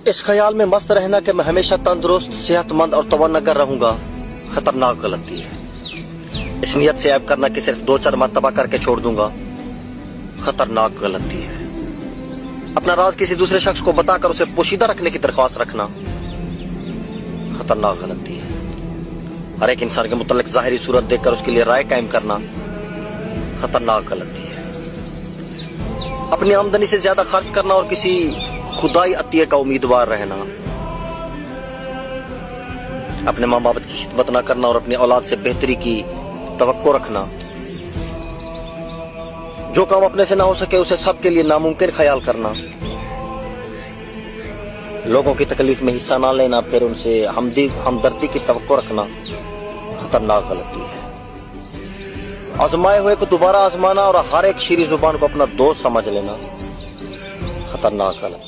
اس خیال میں مست رہنا کہ میں ہمیشہ تندرست، صحت مند اور توانگر رہوں گا خطرناک غلطی ہے۔ اس نیت سے عیب کرنا کہ صرف 2-4 مرتبہ کر کے چھوڑ دوں گا خطرناک غلطی ہے۔ اپنا راز کسی دوسرے شخص کو بتا کر اسے پوشیدہ رکھنے کی درخواست رکھنا خطرناک غلطی ہے۔ ہر ایک انسان کے متعلق ظاہری صورت دیکھ کر اس کے لیے رائے قائم کرنا خطرناک غلطی ہے۔ اپنی آمدنی سے زیادہ خرچ کرنا اور کسی خدائی عطیے کا امیدوار رہنا، اپنے ماں باپ کی خدمت نہ کرنا اور اپنی اولاد سے بہتری کی توقع رکھنا، جو کام اپنے سے نہ ہو سکے اسے سب کے لیے ناممکن خیال کرنا، لوگوں کی تکلیف میں حصہ نہ لینا پھر ان سے ہمدردی کی توقع رکھنا خطرناک غلطی ہے۔ آزمائے ہوئے کو دوبارہ آزمانا اور ہر ایک شیریں زبان کو اپنا دوست سمجھ لینا خطرناک غلطی ہے۔